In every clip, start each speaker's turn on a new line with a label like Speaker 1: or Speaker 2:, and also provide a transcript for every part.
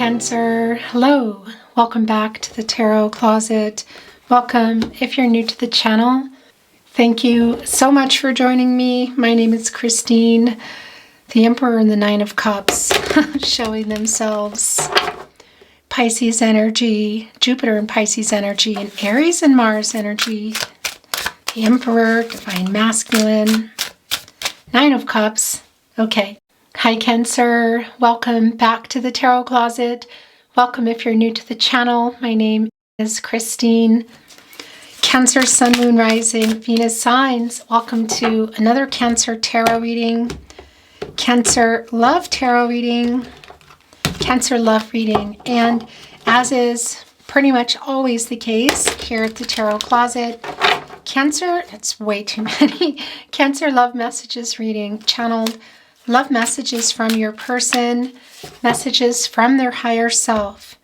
Speaker 1: Cancer. Hello. Welcome back to the Tarot Closet. Welcome if you're new to the channel. Thank you so much for joining me. My name is Christine, the Emperor and the Nine of Cups, showing themselves. Pisces energy, Jupiter and Pisces energy, and Aries and Mars energy. The Emperor, Divine Masculine, Nine of Cups. Okay. Hi Cancer, welcome back to the Tarot Closet. Welcome if you're new to the channel. My name is Christine. Cancer, Sun, Moon, Rising, Venus signs. Welcome to another Cancer tarot reading. Cancer love tarot reading. Cancer love reading. And as is pretty much always the case here at the Tarot Closet, Cancer, it's way too many. Cancer love messages reading, channeled love messages from your person, messages from their higher self.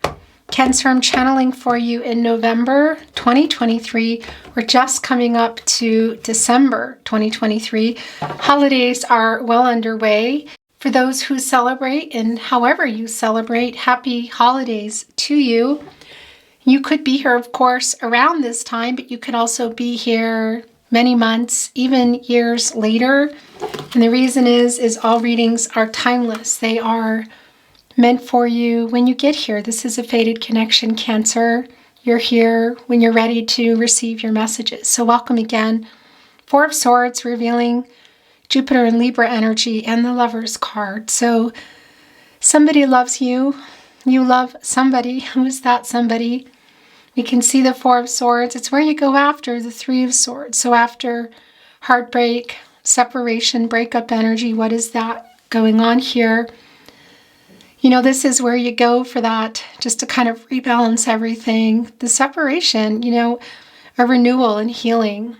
Speaker 1: Cancer, I'm channeling for you in November 2023. We're just coming up to December 2023. Holidays are well underway. For those who celebrate, and however you celebrate, happy holidays to you. You could be here, of course, around this time, but you could also be here many months, even years later. And the reason is all readings are timeless. They are meant for you when you get here. This is a fated connection, Cancer. You're here when you're ready to receive your messages. So welcome again. Four of Swords revealing Jupiter and Libra energy and the Lover's card. So somebody loves you. You love somebody. Who is that somebody? We can see the Four of Swords. It's where you go after the Three of Swords. So after heartbreak, separation, breakup energy, what is that going on here? You know, this is where you go for that, just to kind of rebalance everything. The separation, you know, a renewal and healing.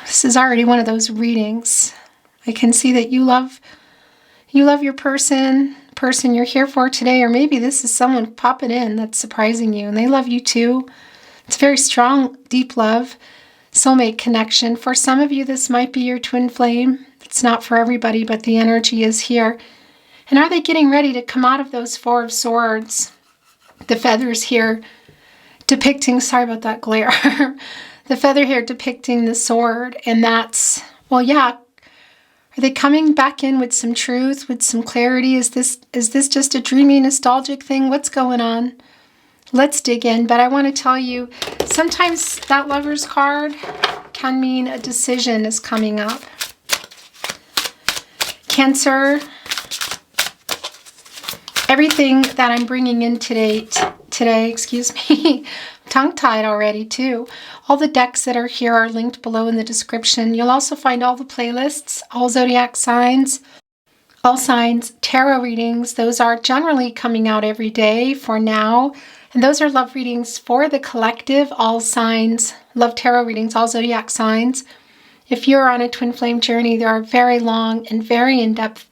Speaker 1: This is already one of those readings. I can see that you love your person you're here for today, or maybe this is someone popping in that's surprising you and they love you too. It's very strong, deep love, soulmate connection. For some of you, this might be your twin flame. It's not for everybody, but the energy is here. And are they getting ready to come out of those Four of Swords? The feathers here depicting, sorry about that glare, the feather here depicting the sword. And that's, well, yeah. Are they coming back in with some truth, with some clarity? Is this just a dreamy, nostalgic thing? What's going on? Let's dig in. But I want to tell you, sometimes that Lover's card can mean a decision is coming up. Cancer, everything that I'm bringing in today, excuse me, tongue-tied already too. All the decks that are here are linked below in the description. You'll also find all the playlists, all zodiac signs, all signs, tarot readings. Those are generally coming out every day for now. And those are love readings for the collective, all signs, love tarot readings, all zodiac signs. If you're on a twin flame journey, there are very long and very in-depth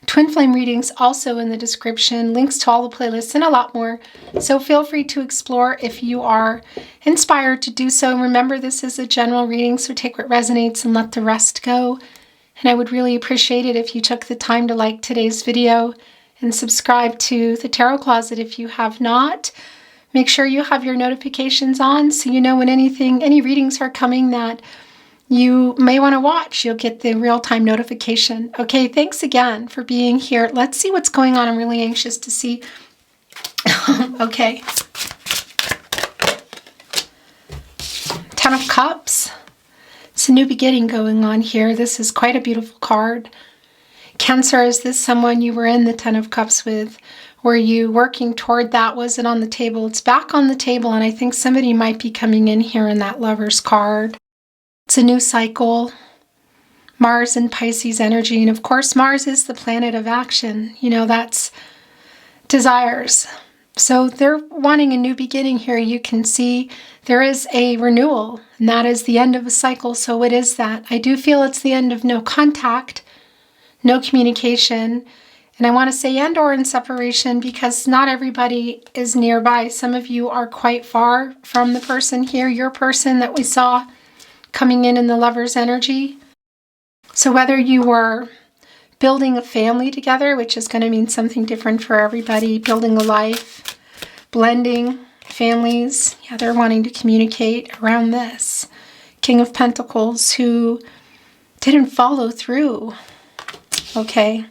Speaker 1: twin flame readings also in the description, links to all the playlists and a lot more. So feel free to explore if you are inspired to do so. Remember, this is a general reading, so take what resonates and let the rest go. And I would really appreciate it if you took the time to like today's video and subscribe to the Tarot Closet if you have not. Make sure you have your notifications on so you know when any readings are coming that you may want to watch. You'll get the real-time notification. Okay, thanks again for being here. Let's see what's going on. I'm really anxious to see. Okay. Ten of Cups. It's a new beginning going on here. This is quite a beautiful card. Cancer, is this someone you were in the Ten of Cups with? Were you working toward that? Was it on the table? It's back on the table, and I think somebody might be coming in here in that Lover's card. It's a new cycle, Mars and Pisces energy. And of course, Mars is the planet of action. You know, that's desires. So they're wanting a new beginning here. You can see there is a renewal, and that is the end of a cycle. So what is that? I do feel it's the end of no contact, no communication. And I want to say and or in separation because not everybody is nearby. Some of you are quite far from the person here, your person that we saw coming in the Lover's energy. So whether you were building a family together, which is going to mean something different for everybody, building a life, blending families. Yeah, they're wanting to communicate around this. King of Pentacles who didn't follow through. Okay.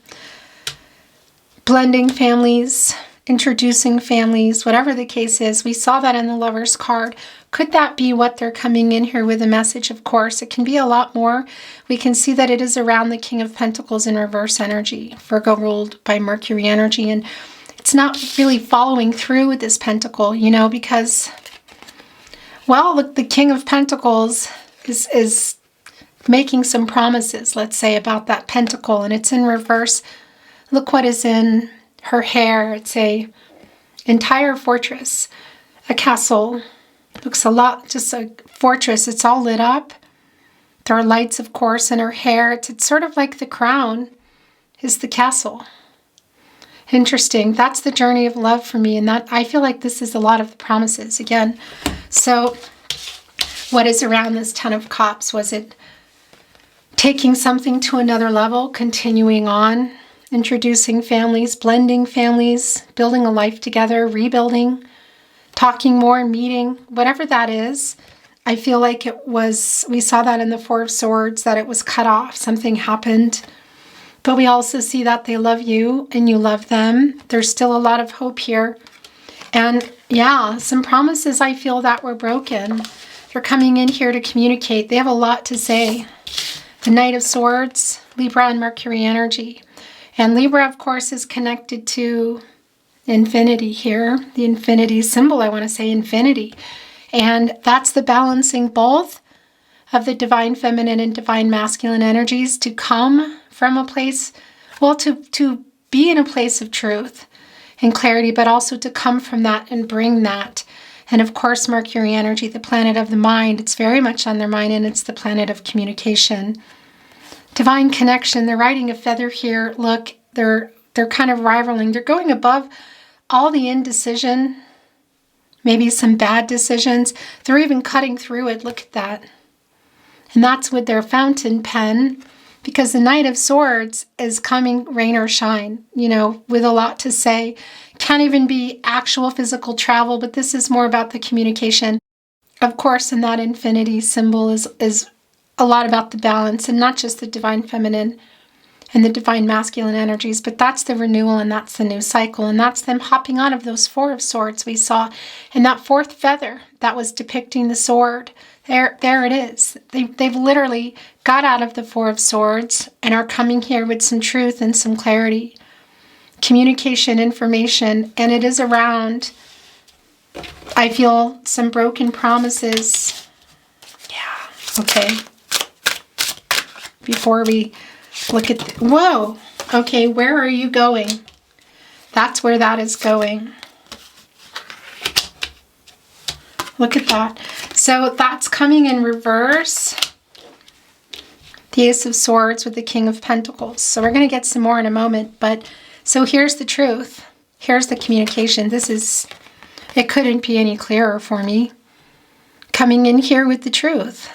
Speaker 1: Blending families, introducing families, whatever the case is. We saw that in the Lover's card. Could that be what they're coming in here with a message? Of course, it can be a lot more. We can see that it is around the King of Pentacles in reverse energy, Virgo ruled by Mercury energy, and it's not really following through with this pentacle, you know, because, well, look, the King of Pentacles is making some promises, let's say, about that pentacle, and it's in reverse. Look what is in her hair. It's a entire fortress, a castle. Looks a lot, just a fortress. It's all lit up. There are lights, of course, in her hair. It's sort of like the crown is the castle. Interesting. That's the journey of love for me, and that I feel like this is a lot of the promises again. So what is around this Ten of Cups? Was it taking something to another level, continuing on, introducing families, blending families, building a life together, rebuilding, talking more, meeting, whatever that is? I feel like it was, we saw that in the Four of Swords, that it was cut off, something happened. But we also see that they love you and you love them. There's still a lot of hope here. And yeah, some promises I feel that were broken. They're coming in here to communicate. They have a lot to say. The Knight of Swords, Libra and Mercury energy. And Libra, of course, is connected to infinity here. The infinity symbol, I want to say infinity. And that's the balancing both of the divine feminine and divine masculine energies to come from a place, well, to be in a place of truth and clarity, but also to come from that and bring that. And of course, Mercury energy, the planet of the mind, it's very much on their mind, and it's the planet of communication. Divine connection, they're riding a feather here. Look, they're kind of rivaling. They're going above all the indecision, maybe some bad decisions. They're even cutting through it. Look at that. And that's with their fountain pen, because the Knight of Swords is coming rain or shine, you know, with a lot to say. Can't even be actual physical travel, but this is more about the communication. Of course, and that infinity symbol is a lot about the balance, and not just the divine feminine and the divine masculine energies, but that's the renewal, and that's the new cycle, and that's them hopping out of those Four of Swords we saw. And that fourth feather that was depicting the sword, there it is. They've literally got out of the Four of Swords and are coming here with some truth and some clarity, communication, information, and it is around, I feel, some broken promises. Yeah, okay. Before we look at, whoa, okay, where are you going? That's where that is going. Look at that. So that's coming in reverse. The Ace of Swords with the King of Pentacles. So we're going to get some more in a moment, but so here's the truth. Here's the communication. This is, it couldn't be any clearer for me. Coming in here with the truth.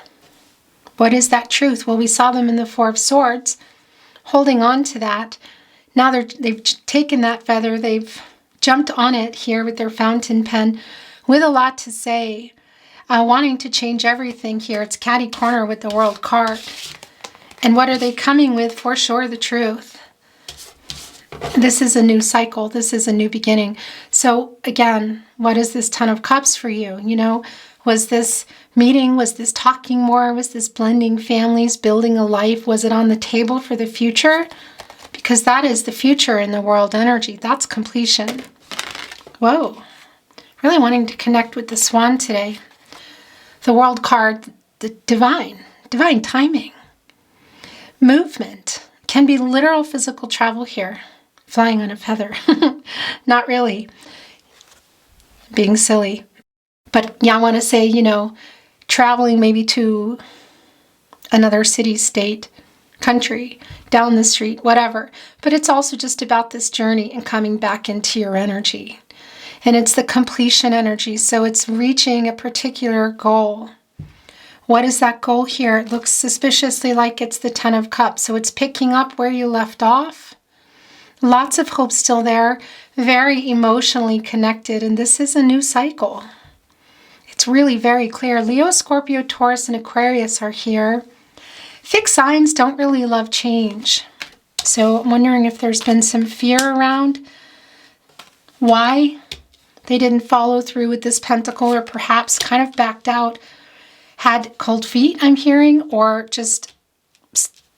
Speaker 1: What is that truth? Well, we saw them in the Four of Swords, holding on to that. Now they've taken that feather, they've jumped on it here with their fountain pen, with a lot to say, wanting to change everything here. It's catty corner with the World card. And what are they coming with? For sure, the truth. This is a new cycle. This is a new beginning. So again, what is this Ten of Cups for you? You know, was this meeting? Was this talking more? Was this blending families, building a life? Was it on the table for the future? Because that is the future in the world energy. That's completion. Whoa. Really wanting to connect with the Swan today. The World card, the divine timing. Movement. Can be literal physical travel here. Flying on a feather. Not really. Being silly. But yeah, I want to say, you know, traveling maybe to another city, state, country, down the street, whatever. But it's also just about this journey and coming back into your energy. And it's the completion energy. So it's reaching a particular goal. What is that goal here? It looks suspiciously like it's the Ten of Cups. So it's picking up where you left off. Lots of hope still there. Very emotionally connected. And this is a new cycle. It's really very clear. Leo, Scorpio, Taurus, and Aquarius are here. Fixed signs don't really love change. So I'm wondering if there's been some fear around why they didn't follow through with this pentacle, or perhaps kind of backed out, had cold feet, I'm hearing, or just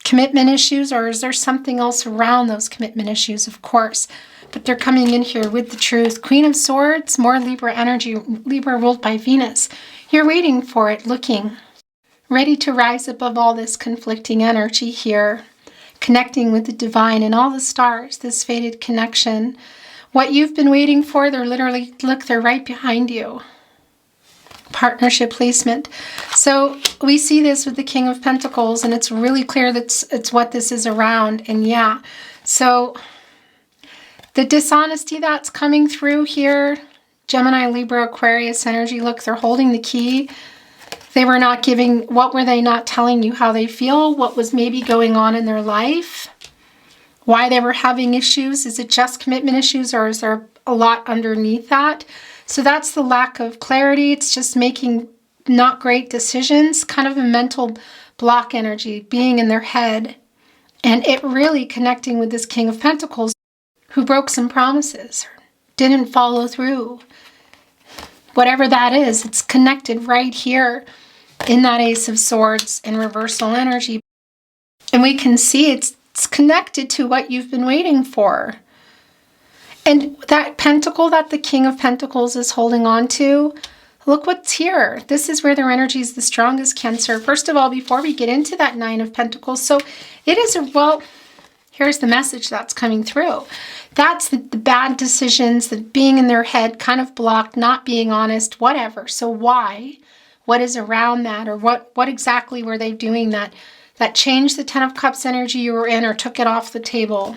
Speaker 1: commitment issues, or is there something else around those commitment issues? Of course. But they're coming in here with the truth. Queen of Swords, more Libra energy, Libra ruled by Venus. You're waiting for it, looking, ready to rise above all this conflicting energy here, connecting with the divine and all the stars, this fated connection. What you've been waiting for, they're literally, look, they're right behind you. Partnership placement. So we see this with the King of Pentacles, and it's really clear that it's what this is around. And yeah, so the dishonesty that's coming through here, Gemini, Libra, Aquarius energy, look, they're holding the key. They were not giving, what were they not telling you how they feel? What was maybe going on in their life? Why they were having issues? Is it just commitment issues, or is there a lot underneath that? So that's the lack of clarity. It's just making not great decisions, kind of a mental block energy, being in their head. And it really connecting with this King of Pentacles, who broke some promises, didn't follow through. Whatever that is, it's connected right here in that Ace of Swords in reversal energy. And we can see it's connected to what you've been waiting for. And that pentacle that the King of Pentacles is holding on to, look what's here. This is where their energy is the strongest, Cancer. First of all, before we get into that Nine of Pentacles, so it is well, here's the message that's coming through. That's the bad decisions, the being in their head, kind of blocked, not being honest, whatever. So why? What is around that? Or what exactly were they doing that changed the Ten of Cups energy you were in, or took it off the table?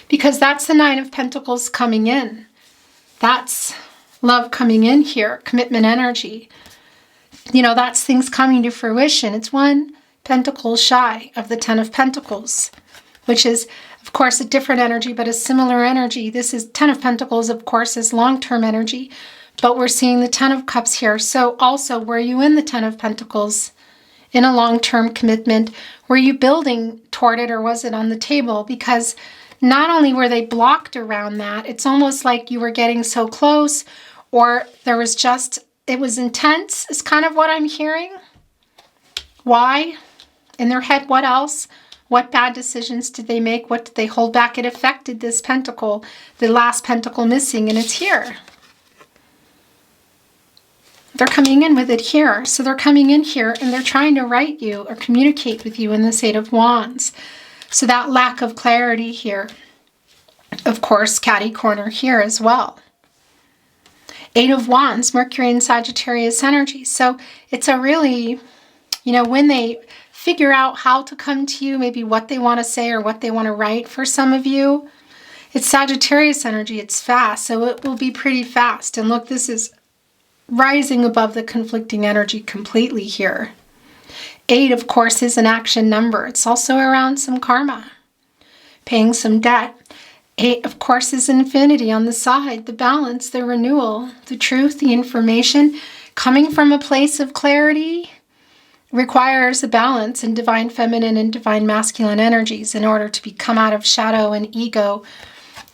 Speaker 1: Because that's the Nine of Pentacles coming in. That's love coming in here, commitment energy. You know, that's things coming to fruition. It's one pentacle shy of the Ten of Pentacles, which is, of course, a different energy, but a similar energy. This is Ten of Pentacles, of course, is long-term energy, but we're seeing the Ten of Cups here. So also, were you in the Ten of Pentacles in a long-term commitment? Were you building toward it, or was it on the table? Because not only were they blocked around that, it's almost like you were getting so close, or there was just, it was intense, is kind of what I'm hearing. Why? In their head, what else? What bad decisions did they make? What did they hold back? It affected this pentacle, the last pentacle missing, and it's here. They're coming in with it here. So they're coming in here and they're trying to write you or communicate with you in this Eight of Wands. So that lack of clarity here. Of course, catty corner here as well. Eight of Wands, Mercury and Sagittarius energy. So it's a really, you know, when they figure out how to come to you, maybe what they want to say or what they want to write for some of you, it's Sagittarius energy. It's fast. So it will be pretty fast. And look, this is rising above the conflicting energy completely here. 8, of course, is an action number. It's also around some karma, paying some debt. 8, of course, is infinity on the side, the balance, the renewal, the truth, the information. Coming from a place of clarity requires a balance in divine feminine and divine masculine energies in order to come out of shadow and ego,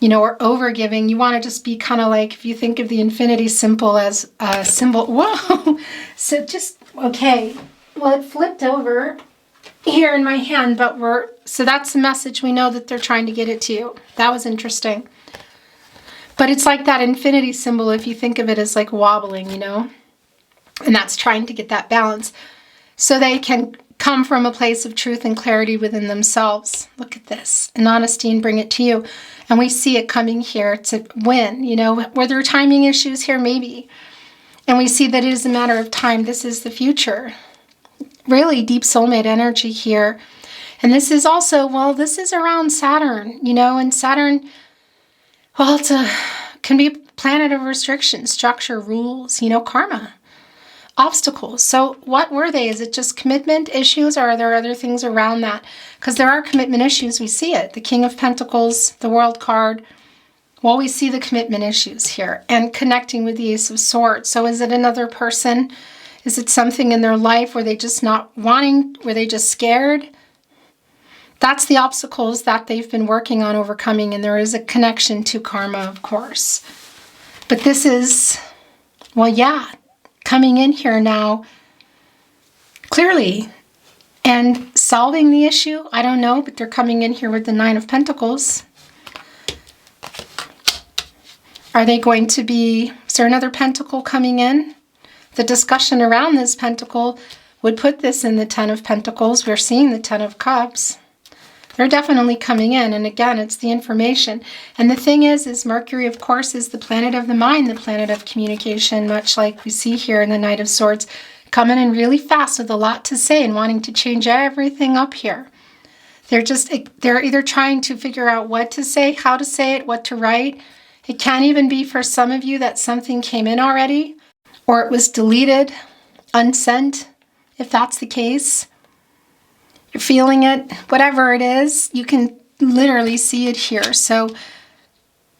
Speaker 1: you know, or overgiving. You want to just be kind of like, if you think of the infinity symbol as a symbol, whoa, so just, okay, well, it flipped over here in my hand, but so that's the message. We know that they're trying to get it to you. That was interesting. But it's like that infinity symbol, if you think of it as like wobbling, you know, and that's trying to get that balance so they can come from a place of truth and clarity within themselves. Look at this, and honesty, and bring it to you. And we see it coming here. It's a win, you know. Were there timing issues here? Maybe. And we see that it is a matter of time. This is the future. Really deep soulmate energy here. And this is also, well, this is around Saturn, you know, and Saturn, well, can be a planet of restriction, structure, rules, you know, karma. obstacles. So what were they? Is it just commitment issues, or are there other things around that? Because there are commitment issues. We see it. The King of Pentacles, the World card. Well, we see the commitment issues here and connecting with the Ace of Swords. So is it another person? Is it something in their life where they just not wanting, were they just scared? That's the obstacles that they've been working on overcoming, and there is a connection to karma, of course. But this is, well, yeah, coming in here now clearly and solving the issue. I don't know, but they're coming in here with the Nine of Pentacles. Are they going to be, is there another pentacle coming in? The discussion around this pentacle would put this in the Ten of Pentacles. We're seeing the Ten of Cups. They're definitely coming in. And again, it's the information. And the thing is Mercury, of course, is the planet of the mind, the planet of communication, much like we see here in the Knight of Swords, coming in really fast with a lot to say and wanting to change everything up here. They're either trying to figure out what to say, how to say it, what to write. It can even be for some of you that something came in already, or it was deleted, unsent, if that's the case. You're feeling it, whatever it is, you can literally see it here. So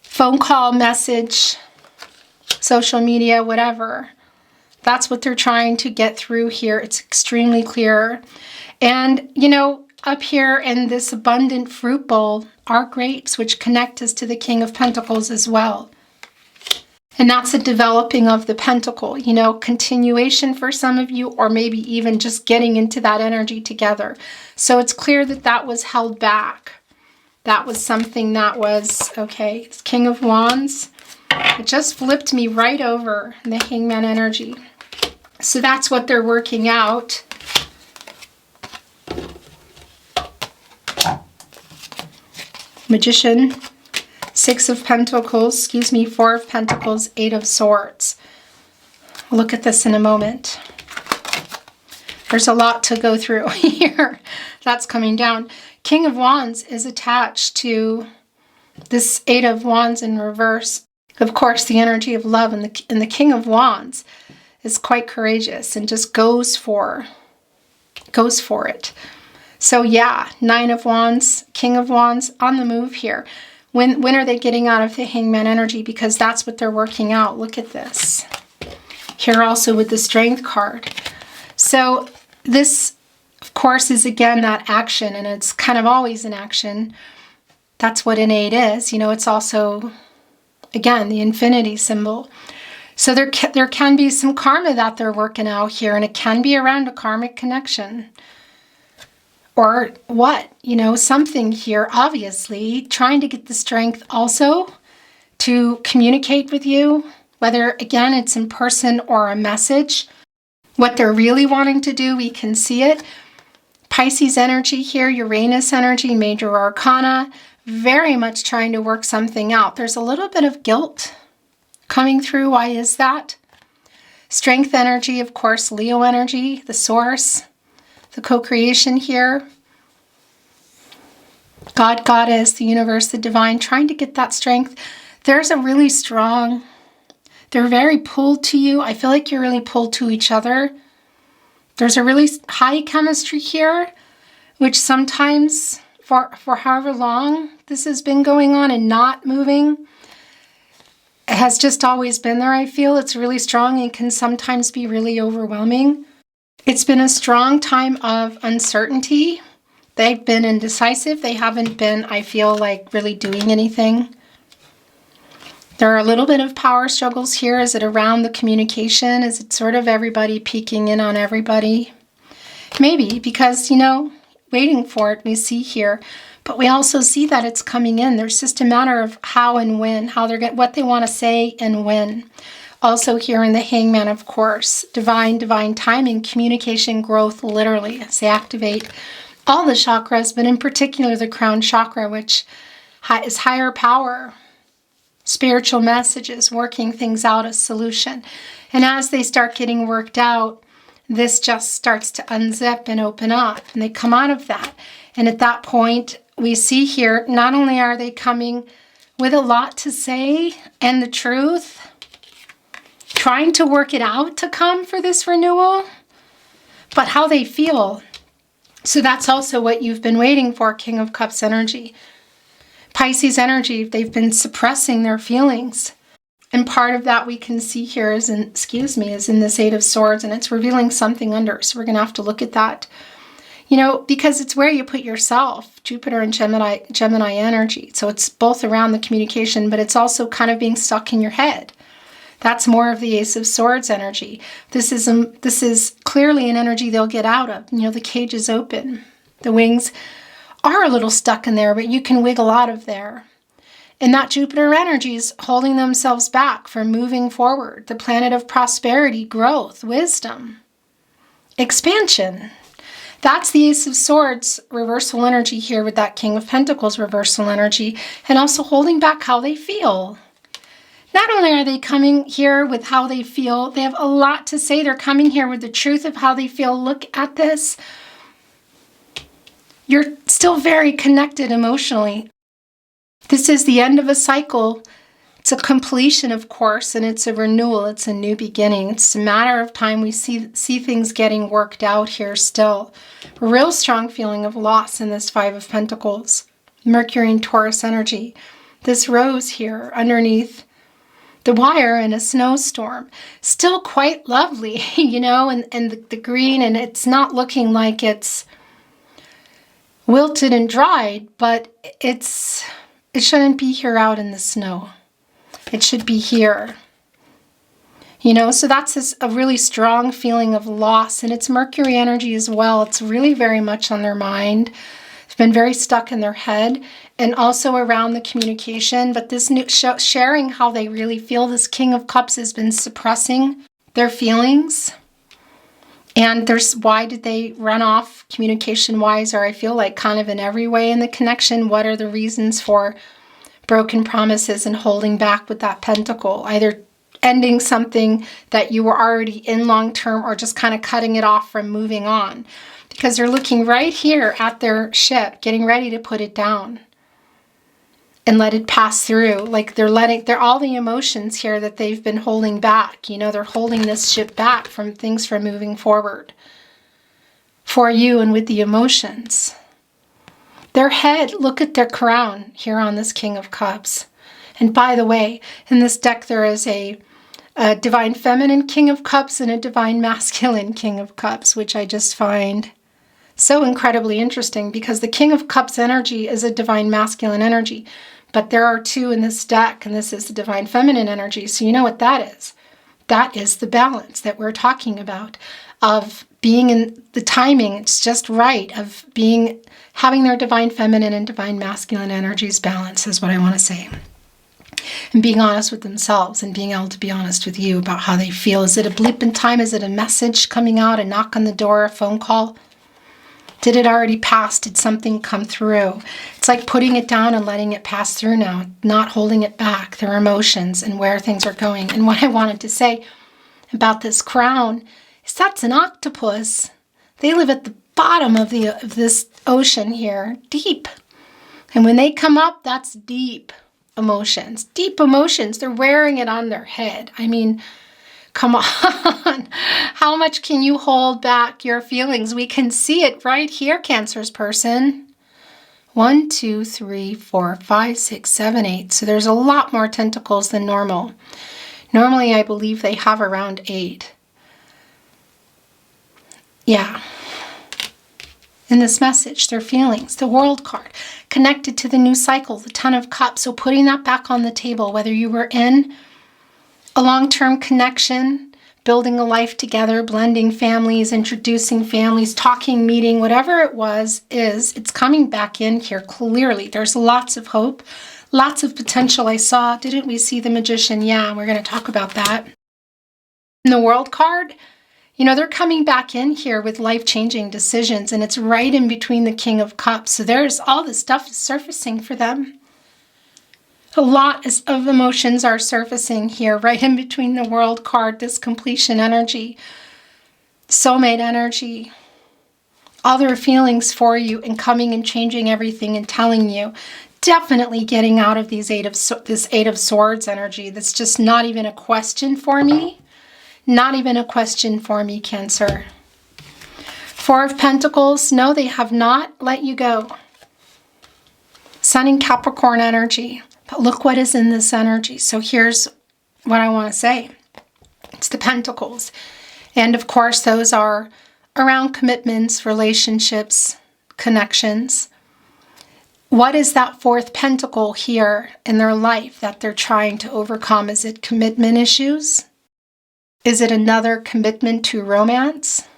Speaker 1: phone call, message, social media, whatever. That's what they're trying to get through here. It's extremely clear. And, you know, up here in this abundant fruit bowl are grapes, which connect us to the King of Pentacles as well. And that's a developing of the pentacle, you know, continuation for some of you, or maybe even just getting into that energy together. So it's clear that that was held back. That was something that was, okay, it's King of Wands. It just flipped me right over in the Hangman energy. So that's what they're working out. Magician. Six of Pentacles, Four of Pentacles, Eight of Swords. We'll look at this in a moment. There's a lot to go through here. That's coming down. King of Wands is attached to this Eight of Wands in reverse. Of course, the energy of love, and the King of Wands is quite courageous and just goes for it. So yeah, Nine of Wands, King of Wands on the move here. When are they getting out of the Hangman energy? Because that's what they're working out. Look at this. Here also with the Strength card. So this, of course, is again that action, and it's kind of always in action. That's what an 8 is. You know, it's also, again, the infinity symbol. So there can be some karma that they're working out here, and it can be around a karmic connection. Or what, you know, something here, obviously, trying to get the strength also to communicate with you, whether, again, it's in person or a message. What they're really wanting to do, we can see it. Pisces energy here, Uranus energy, major arcana, very much trying to work something out. There's a little bit of guilt coming through. Why is that? Strength energy, of course, Leo energy, the source. The co-creation here. God, Goddess, the universe, the divine, trying to get that strength. There's a really strong, they're very pulled to you. I feel like you're really pulled to each other. There's a really high chemistry here, which sometimes, for however long this has been going on and not moving, it has just always been there, I feel. It's really strong and can sometimes be really overwhelming. It's been a strong time of uncertainty. They've been indecisive. They haven't been, I feel like, really doing anything. There are a little bit of power struggles here. Is it around the communication? Is it sort of everybody peeking in on everybody? Maybe, because, you know, waiting for it, we see here. But we also see that it's coming in. There's just a matter of how and when, what they want to say and when. Also here in the Hangman, of course, divine timing, communication, growth, literally, as they activate all the chakras, but in particular the crown chakra, which is higher power, spiritual messages, working things out, a solution. And as they start getting worked out, this just starts to unzip and open up, and they come out of that. And at that point, we see here, not only are they coming with a lot to say and the truth trying to work it out to come for this renewal, but how they feel. So that's also what you've been waiting for, King of Cups energy. Pisces energy, they've been suppressing their feelings. And part of that we can see here is in this Eight of Swords, and it's revealing something under. So we're going to have to look at that. You know, because it's where you put yourself, Jupiter and Gemini energy. So it's both around the communication, but it's also kind of being stuck in your head. That's more of the Ace of Swords energy. This is clearly an energy they'll get out of. You know, the cage is open. The wings are a little stuck in there, but you can wiggle out of there. And that Jupiter energy is holding themselves back from moving forward. The planet of prosperity, growth, wisdom, expansion. That's the Ace of Swords reversal energy here with that King of Pentacles reversal energy, and also holding back how they feel. Not only are they coming here with how they feel, they have a lot to say. They're coming here with the truth of how they feel. Look at this. You're still very connected emotionally. This is the end of a cycle. It's a completion, of course, and it's a renewal. It's a new beginning. It's a matter of time. We see things getting worked out here still. A real strong feeling of loss in this Five of Pentacles. Mercury and Taurus energy. This rose here underneath the wire in a snowstorm. Still quite lovely, you know, and the green, and it's not looking like it's wilted and dried, but it shouldn't be here out in the snow. It should be here. You know, so that's a really strong feeling of loss, and it's Mercury energy as well. It's really very much on their mind. It's been very stuck in their head, and also around the communication. But this new sharing how they really feel, this King of Cups has been suppressing their feelings. And why did they run off communication-wise, or I feel like kind of in every way in the connection? What are the reasons for broken promises and holding back with that pentacle? Either ending something that you were already in long-term, or just kind of cutting it off from moving on. Because they're looking right here at their ship, getting ready to put it down and let it pass through. Like they're all the emotions here that they've been holding back. You know, they're holding this ship back from things from moving forward for you and with the emotions. Their head, look at their crown here on this King of Cups. And by the way, in this deck there is a Divine Feminine King of Cups and a Divine Masculine King of Cups, which I just find so incredibly interesting, because the King of Cups energy is a Divine Masculine energy. But there are two in this deck, and this is the Divine Feminine energy. So you know what that is. That is the balance that we're talking about, of being in the timing, it's just right, of having their Divine Feminine and Divine Masculine energies balance, is what I want to say. And being honest with themselves and being able to be honest with you about how they feel. Is it a blip in time? Is it a message coming out, a knock on the door, a phone call? Did it already pass? Did something come through? It's like putting it down and letting it pass through now, not holding it back, their emotions and where things are going. And what I wanted to say about this crown is that's an octopus. They live at the bottom of this ocean here, deep. And when they come up, that's deep emotions. Deep emotions. They're wearing it on their head. I mean, come on. How much can you hold back your feelings? We can see it right here, Cancer's person. 1, 2, 3, 4, 5, 6, 7, 8. So there's a lot more tentacles than normal. Normally, I believe they have around 8. Yeah. In this message, their feelings, the World card, connected to the new cycle, the Ten of Cups. So putting that back on the table, whether you were in a long-term connection, building a life together, blending families, introducing families, talking, meeting, whatever it was, it's coming back in here clearly. There's lots of hope, lots of potential. I saw, didn't we see the Magician? Yeah, we're going to talk about that. In the World card, you know, they're coming back in here with life-changing decisions, and it's right in between the King of Cups. So there's all this stuff surfacing for them. A lot of emotions are surfacing here, right in between the World card, this completion energy, soulmate energy, all their feelings for you, and coming and changing everything and telling you. Definitely getting out of this Eight of Swords energy. That's just not even a question for me. Not even a question for me, Cancer. Four of Pentacles, no, they have not let you go. Sun in Capricorn energy. But look what is in this energy. So here's what I want to say. It's the Pentacles. And of course, those are around commitments, relationships, connections. What is that fourth pentacle here in their life that they're trying to overcome? Is it commitment issues? Is it another commitment to romance?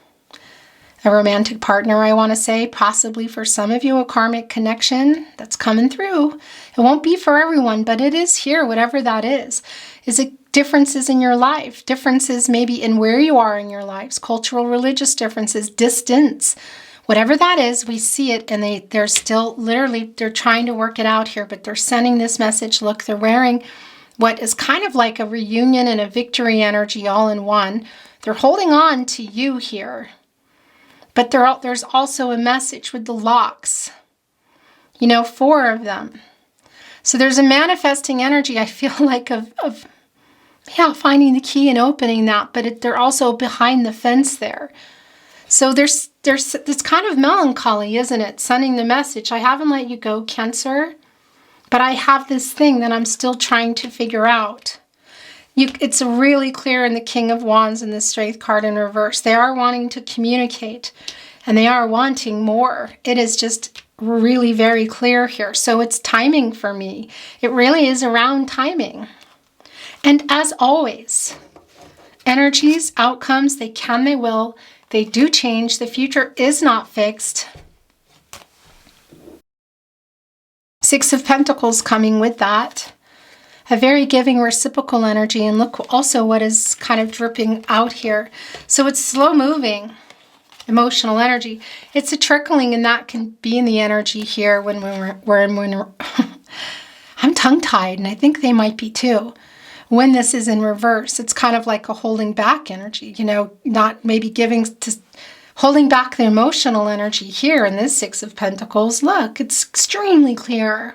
Speaker 1: A romantic partner, I want to say, possibly for some of you, a karmic connection that's coming through. It won't be for everyone, but it is here, whatever that is. Is it differences in your life? Differences maybe in where you are in your lives, cultural, religious differences, distance. Whatever that is, we see it, and they're still literally, they're trying to work it out here, but they're sending this message. Look, they're wearing what is kind of like a reunion and a victory energy all in one. They're holding on to you here. But there's also a message with the locks. You know, 4 of them. So there's a manifesting energy, I feel like, of finding the key and opening that. But they're also behind the fence there. So there's this kind of melancholy, isn't it? Sending the message, I haven't let you go, Cancer. But I have this thing that I'm still trying to figure out. It's really clear in the King of Wands and the Strength card in reverse. They are wanting to communicate and they are wanting more. It is just really very clear here. So it's timing for me. It really is around timing. And as always, energies, outcomes, they can, they will. They do change. The future is not fixed. 6 of Pentacles coming with that. A very giving reciprocal energy. And look also what is kind of dripping out here. So it's slow moving emotional energy. It's a trickling, and that can be in the energy here when we're I'm tongue-tied, and I think they might be too. When this is in reverse, it's kind of like a holding back energy, you know, not maybe giving to holding back the emotional energy here in this 6 of Pentacles. Look, it's extremely clear.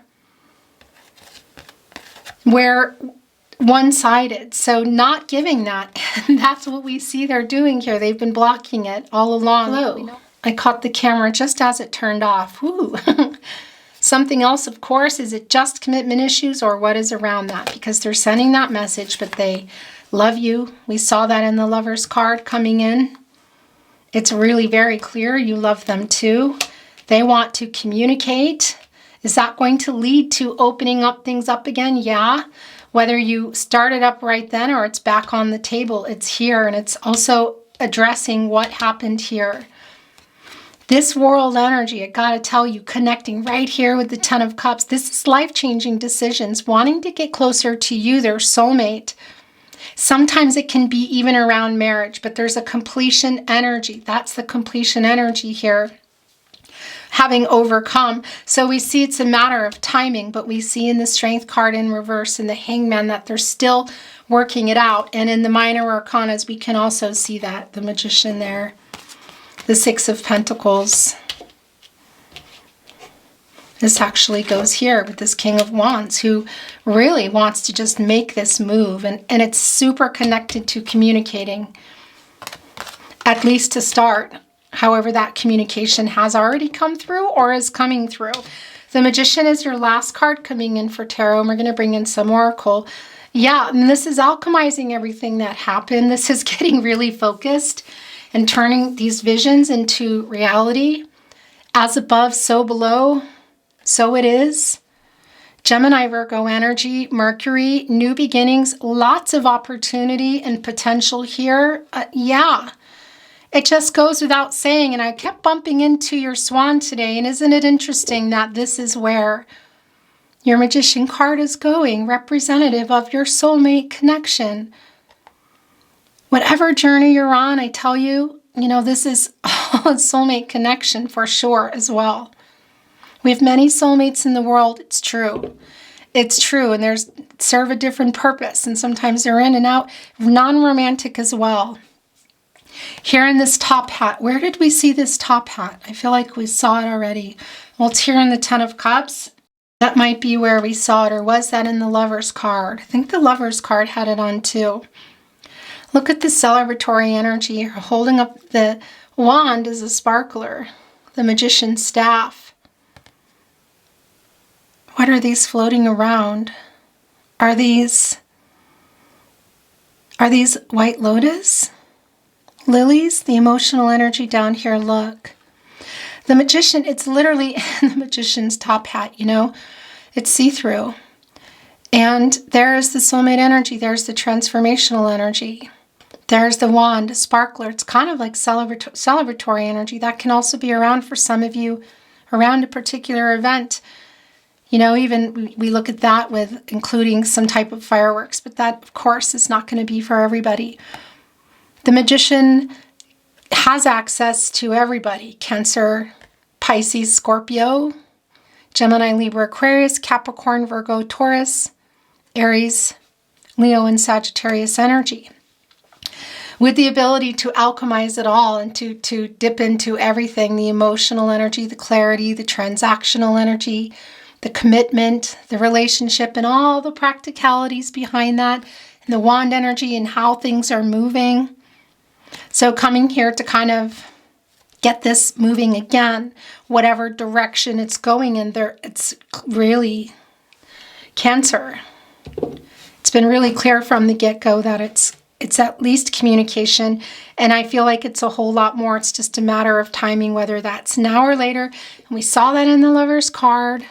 Speaker 1: Where one-sided, so not giving that. And that's what we see they're doing here. They've been blocking it all along. Hello. I caught the camera just as it turned off. Ooh. Something else, of course, is it just commitment issues or what is around that? Because they're sending that message, but they love you. We saw that in the Lovers card coming in. It's really very clear you love them too. They want to communicate. Is that going to lead to opening up things up again? Yeah. Whether you start it up right then or it's back on the table, it's here. And it's also addressing what happened here. This world energy, I gotta tell you, connecting right here with the 10 of Cups. This is life-changing decisions, wanting to get closer to you, their soulmate. Sometimes it can be even around marriage, but there's a completion energy. That's the completion energy here. Having overcome. So we see it's a matter of timing, but we see in the Strength card in reverse and the Hangman that they're still working it out. And in the minor arcanas, we can also see that, the Magician there. The 6 of Pentacles. This actually goes here with this King of Wands who really wants to just make this move. And it's super connected to communicating, at least to start. However, that communication has already come through or is coming through. The Magician is your last card coming in for tarot. And we're going to bring in some oracle. Yeah, and this is alchemizing everything that happened. This is getting really focused and turning these visions into reality. As above, so below, so it is. Gemini, Virgo energy, Mercury, new beginnings, lots of opportunity and potential here. Yeah. It just goes without saying, and I kept bumping into your Swan today, and isn't it interesting that this is where your Magician card is going, representative of your soulmate connection. Whatever journey you're on, I tell you, you know, this is a soulmate connection for sure as well. We have many soulmates in the world, it's true. It's true, and there's serve a different purpose, and sometimes they're in and out, non-romantic as well. Here in this top hat, where did we see this top hat? I feel like we saw it already. Well, it's here in the 10 of Cups. That might be where we saw it, or was that in the Lovers card? I think the Lovers card had it on too. Look at the celebratory energy. You're holding up the wand as a sparkler, the magician's staff. What are these floating around? Are these white lotus? Lilies? The emotional energy down here, look. The magician, it's literally in the magician's top hat, you know? It's see-through. And there's the soulmate energy. There's the transformational energy. There's the wand, sparkler. It's kind of like celebratory energy. That can also be around for some of you around a particular event. You know, even we look at that with including some type of fireworks, but that, of course, is not going to be for everybody. The magician has access to everybody. Cancer, Pisces, Scorpio, Gemini, Libra, Aquarius, Capricorn, Virgo, Taurus, Aries, Leo, and Sagittarius energy. With the ability to alchemize it all and to dip into everything, the emotional energy, the clarity, the transactional energy, the commitment, the relationship, and all the practicalities behind that, and the wand energy and how things are moving. So coming here to kind of get this moving again, whatever direction it's going in there, it's really Cancer. It's been really clear from the get-go that it's at least communication, and I feel like it's a whole lot more. It's just a matter of timing, whether that's now or later. And we saw that in the Lover's card,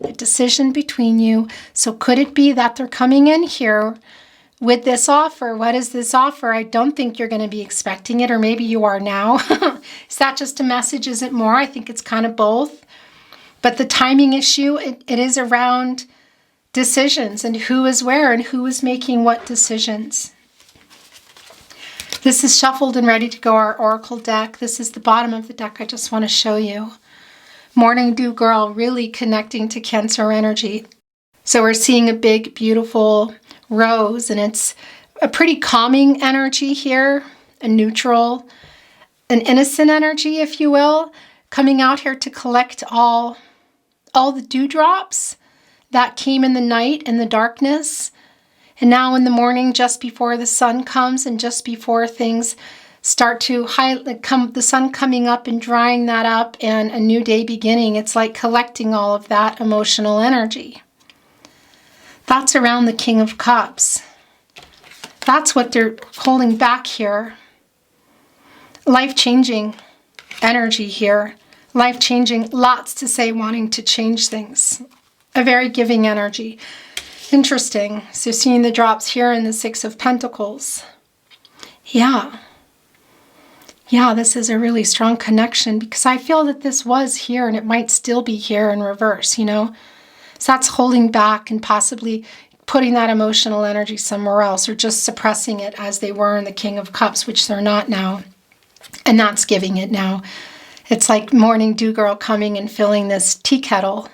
Speaker 1: the decision between you. So could it be that they're coming in here with this offer? What is this offer? I don't think you're going to be expecting it, or maybe you are now. Is that just a message? Is it more? I think it's kind of both. But the timing issue, it is around decisions and who is where and who is making what decisions. This is shuffled and ready to go, our Oracle deck. This is the bottom of the deck I just want to show you. Morning Dew Girl, really connecting to Cancer energy. So we're seeing a big, beautiful rose, and it's a pretty calming energy here, a neutral, an innocent energy, if you will, coming out here to collect all the dewdrops that came in the night and the darkness. And now in the morning, just before the sun comes and just before things start to the sun coming up and drying that up and a new day beginning, it's like collecting all of that emotional energy. That's around the King of Cups. That's what they're holding back here. Life-changing energy here. Life-changing, lots to say, wanting to change things. A very giving energy. Interesting. So seeing the drops here in the Six of Pentacles. Yeah, this is a really strong connection, because I feel that this was here and it might still be here in reverse, you know. So that's holding back and possibly putting that emotional energy somewhere else, or just suppressing it as they were in the King of Cups, which they're not now. And that's giving it now. It's like Morning Dew Girl coming and filling this tea kettle.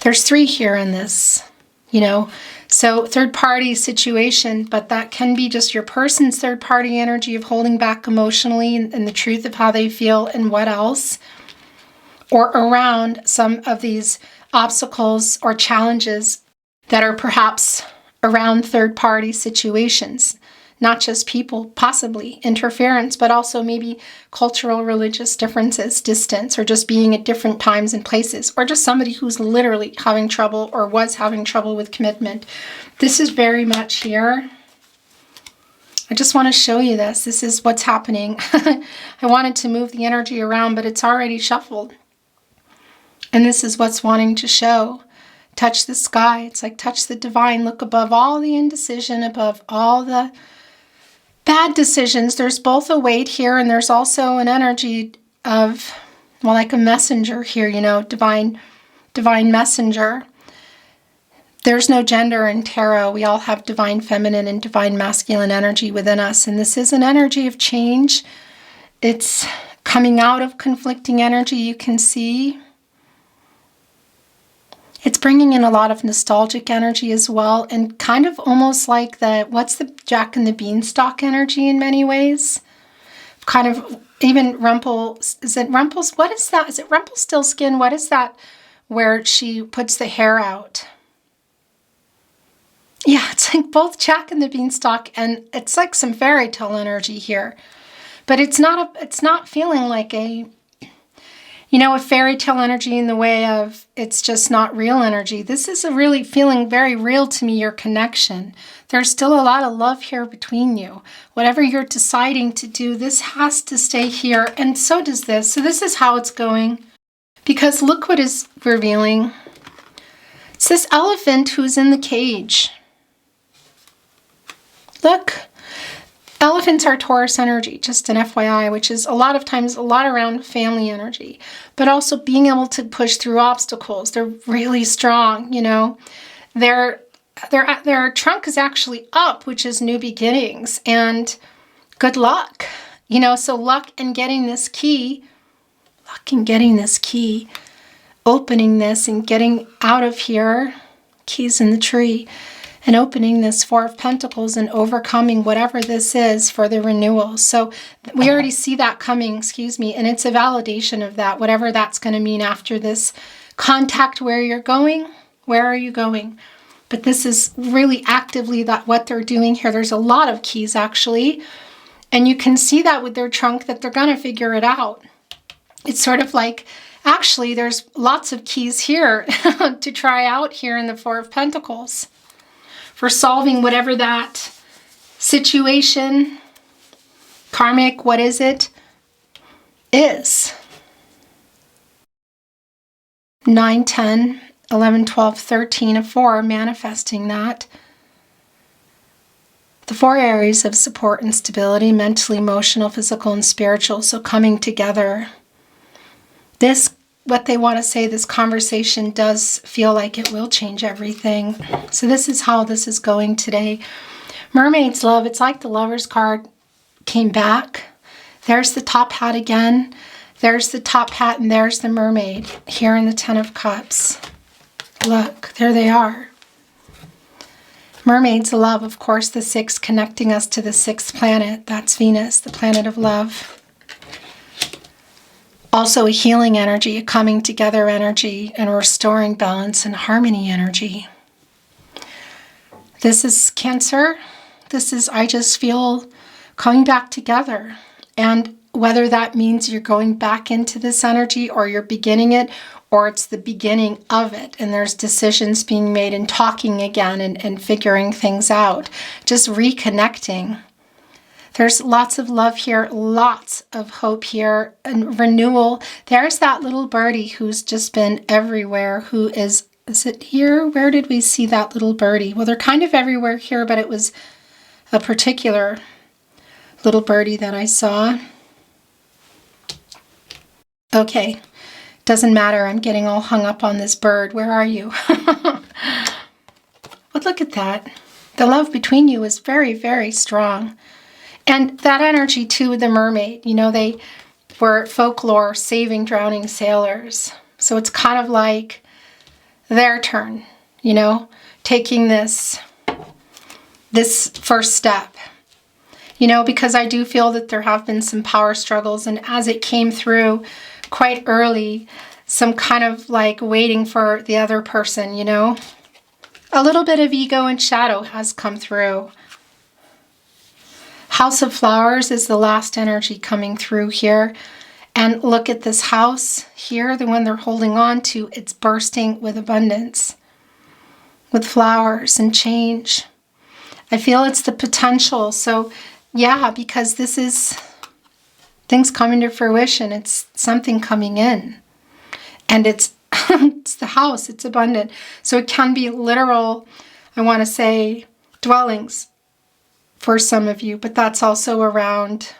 Speaker 1: There's 3 here in this, you know. So third-party situation, but that can be just your person's third-party energy of holding back emotionally and the truth of how they feel and what else. Or around some of these obstacles or challenges that are perhaps around third-party situations. Not just people, possibly interference, but also maybe cultural, religious differences, distance, or just being at different times and places, or just somebody who's literally having trouble or was having trouble with commitment. This is very much here. I just want to show you this. This is what's happening. I wanted to move the energy around, but it's already shuffled. And this is what's wanting to show. Touch the sky. It's like touch the divine. Look above all the indecision, above all the bad decisions. There's both a weight here, and there's also an energy of, well, like a messenger here, you know, divine messenger. There's no gender in tarot. We all have divine feminine and divine masculine energy within us, and this is an energy of change. It's coming out of conflicting energy, you can see. It's bringing in a lot of nostalgic energy as well, and kind of almost like what's the Jack and the Beanstalk energy in many ways? Kind of even is it Rumpelstiltskin? What is that where she puts the hair out? Yeah, it's like both Jack and the Beanstalk, and it's like some fairy tale energy here. But it's not feeling like a fairy tale energy in the way of it's just not real energy. This is a really feeling very real to me, your connection. There's still a lot of love here between you. Whatever you're deciding to do, this has to stay here, and so does this. So this is how it's going. Because look what is revealing. It's this elephant who's in the cage. Look. Elephants are Taurus energy, just an FYI, which is a lot of times a lot around family energy, but also being able to push through obstacles. They're really strong, you know. Their trunk is actually up, which is new beginnings and good luck. You know, so luck in getting this key, opening this and getting out of here, keys in the tree, and opening this Four of Pentacles and overcoming whatever this is for the renewal. So we already see that coming, and it's a validation of that, whatever that's going to mean after this contact. Where you're going, where are you going? But this is really actively what they're doing here. There's a lot of keys actually, and you can see that with their trunk that they're going to figure it out. It's sort of like, actually, there's lots of keys here to try out here in the Four of Pentacles for solving whatever that situation, karmic, what is it, is. 9, 10, 11, 12, 13, a 4, manifesting that. The 4 areas of support and stability, mentally, emotional, physical, and spiritual, so coming together. This, what they want to say, this conversation does feel like it will change everything. So this is how this is going today. Mermaid's love, it's like the Lover's card came back. There's the top hat again. There's the top hat, and there's the mermaid here in the 10 of Cups. Look, there they are. Mermaid's love, of course, the 6 connecting us to the 6th planet. That's Venus, the planet of love. Also a healing energy, a coming together energy, and a restoring balance and harmony energy. This is Cancer. This is, I just feel, coming back together. And whether that means you're going back into this energy, or you're beginning it, or it's the beginning of it, and there's decisions being made and talking again and figuring things out, just reconnecting. There's lots of love here, lots of hope here, and renewal. There's that little birdie who's just been everywhere, who is it here? Where did we see that little birdie? Well, they're kind of everywhere here, but it was a particular little birdie that I saw. Okay, doesn't matter. I'm getting all hung up on this bird. Where are you? But look at that. The love between you is very, very strong. And that energy, too, with the mermaid, you know, they were folklore saving drowning sailors. So it's kind of like their turn, you know, taking this first step. You know, because I do feel that there have been some power struggles, and as it came through quite early, some kind of like waiting for the other person, you know. A little bit of ego and shadow has come through. House of Flowers is the last energy coming through here. And look at this house here, the one they're holding on to. It's bursting with abundance, with flowers and change. I feel it's the potential. So yeah, because this is things coming to fruition. It's something coming in. And it's it's the house. It's abundant. So it can be literal, I want to say, dwellings for some of you, but that's also around,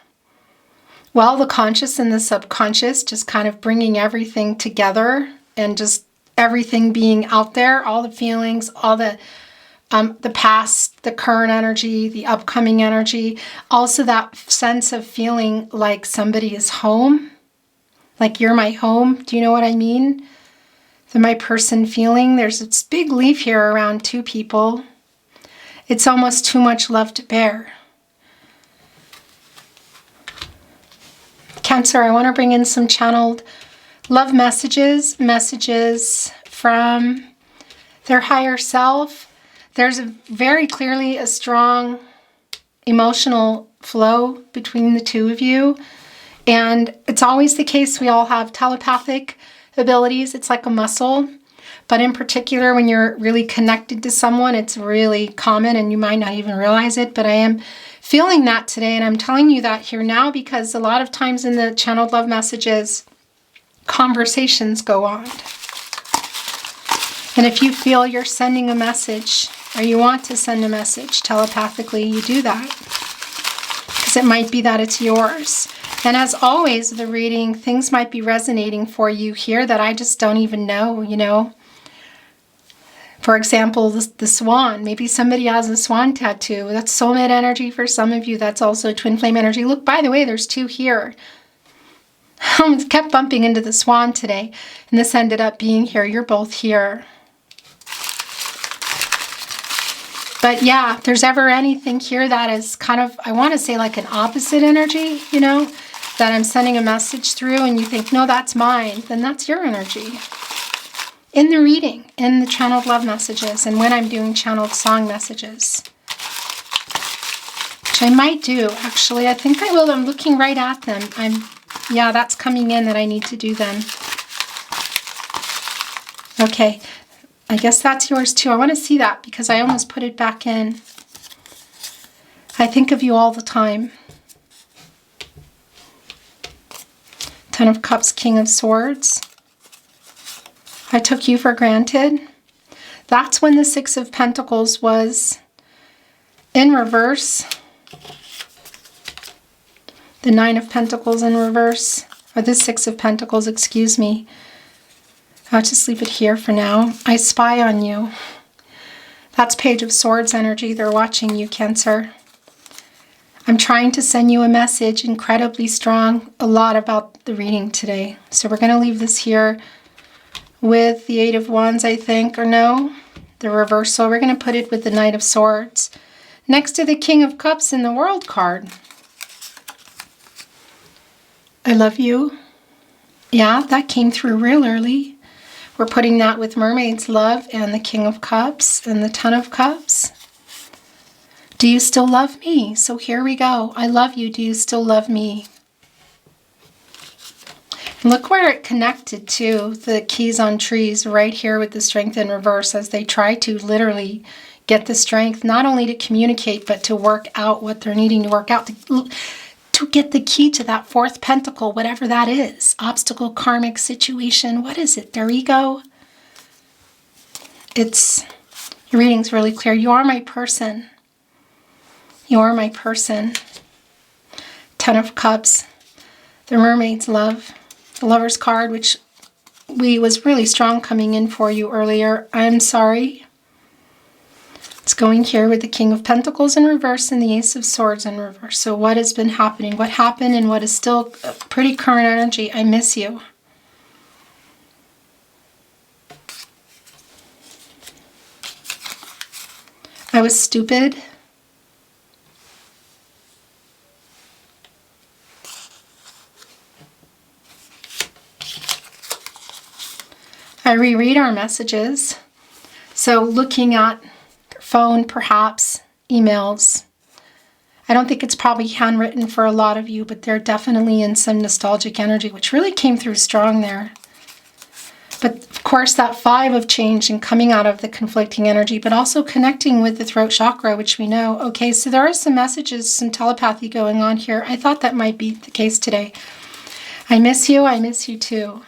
Speaker 1: well, the conscious and the subconscious, just kind of bringing everything together and just everything being out there, all the feelings, all the past, the current energy, the upcoming energy. Also that sense of feeling like somebody is home, like you're my home. Do you know what I mean? My person feeling. There's this big leaf here around 2 people. It's almost too much love to bear. Cancer, I want to bring in some channeled love messages from their higher self. There's very clearly a strong emotional flow between the two of you. And it's always the case we all have telepathic abilities. It's like a muscle. But in particular, when you're really connected to someone, it's really common and you might not even realize it. But I am feeling that today, and I'm telling you that here now because a lot of times in the channeled love messages, conversations go on. And if you feel you're sending a message or you want to send a message telepathically, you do that. Because it might be that it's yours. And as always, the reading, things might be resonating for you here that I just don't even know, you know. For example, the swan. Maybe somebody has a swan tattoo. That's soulmate energy for some of you. That's also twin flame energy. Look, by the way, there's two here. I kept bumping into the swan today, and this ended up being here. You're both here. But yeah, if there's ever anything here that is kind of, I want to say like an opposite energy, you know, that I'm sending a message through and you think, no, that's mine, then that's your energy. In the reading, in the channeled love messages, and when I'm doing channeled song messages. Which I might do, actually. I think I will. I'm looking right at them. Yeah, that's coming in that I need to do them. Okay. I guess that's yours too. I want to see that because I almost put it back in. I think of you all the time. Ten of Cups, King of Swords. I took you for granted. That's when the Six of Pentacles was in reverse. The Nine of Pentacles in reverse. Or the Six of Pentacles, excuse me. I'll just leave it here for now. I spy on you. That's Page of Swords energy. They're watching you, Cancer. I'm trying to send you a message, incredibly strong, a lot about the reading today. So we're going to leave this here with the Eight of Wands, I think, or no, the reversal. We're going to put it with the Knight of Swords next to the King of Cups in the World card. I love you. Yeah, that came through real early. We're putting that with Mermaid's Love and the King of Cups and the Ten of Cups. Do you still love me? So here we go. I love you. Do you still love me? And look where it connected to the Keys on Trees right here with the Strength in reverse as they try to literally get the strength not only to communicate but to work out what they're needing to work out to get the key to that fourth pentacle, whatever that is. Obstacle, karmic situation. What is it? Their ego? Your reading's really clear. You are my person. You are my person. Ten of Cups. The Mermaid's Love. The Lover's card, which was really strong coming in for you earlier. I'm sorry. It's going here with the King of Pentacles in reverse and the Ace of Swords in reverse. So what has been happening? What happened and what is still pretty current energy? I miss you. I was stupid. I reread our messages. So looking at phone, perhaps, emails. I don't think it's probably handwritten for a lot of you, but they're definitely in some nostalgic energy, which really came through strong there. But of course, that Five of Change and coming out of the conflicting energy, but also connecting with the throat chakra, which we know. Okay, so there are some messages, some telepathy going on here. I thought that might be the case today. I miss you. I miss you too.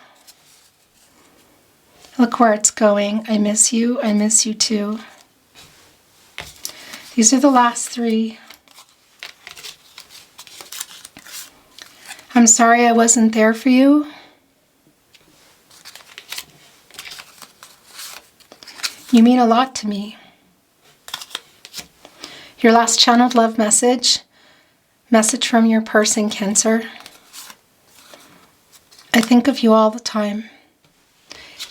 Speaker 1: Look where it's going. I miss you. I miss you too. These are the last three. I'm sorry I wasn't there for you. You mean a lot to me. Your last channeled love message. Message from your person, Cancer. I think of you all the time.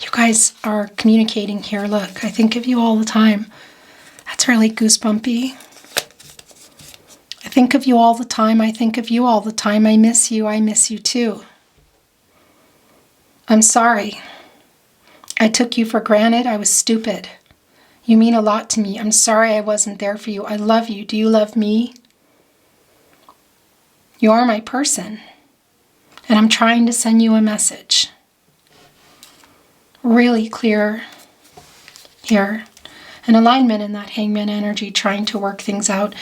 Speaker 1: You guys are communicating here. Look, I think of you all the time. That's really goosebumpy. I think of you all the time. I think of you all the time. I miss you. I miss you too. I'm sorry. I took you for granted. I was stupid. You mean a lot to me. I'm sorry I wasn't there for you. I love you. Do you love me? You are my person. And I'm trying to send you a message. Really clear here. An alignment in that Hangman energy, trying to work things out.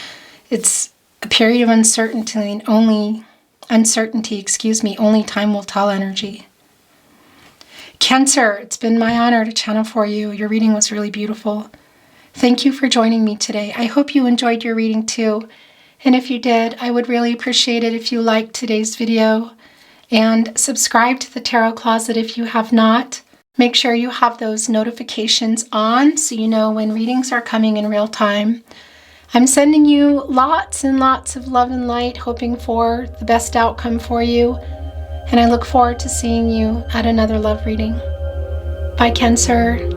Speaker 1: It's a period of uncertainty, and only time will tell energy. Cancer, it's been my honor to channel for you. Your reading was really beautiful. Thank you for joining me today. I hope you enjoyed your reading too. And if you did, I would really appreciate it if you liked today's video and subscribe to the Tarot Closet if you have not. Make sure you have those notifications on so you know when readings are coming in real time. I'm sending you lots and lots of love and light, hoping for the best outcome for you. And I look forward to seeing you at another love reading. Bye, Cancer.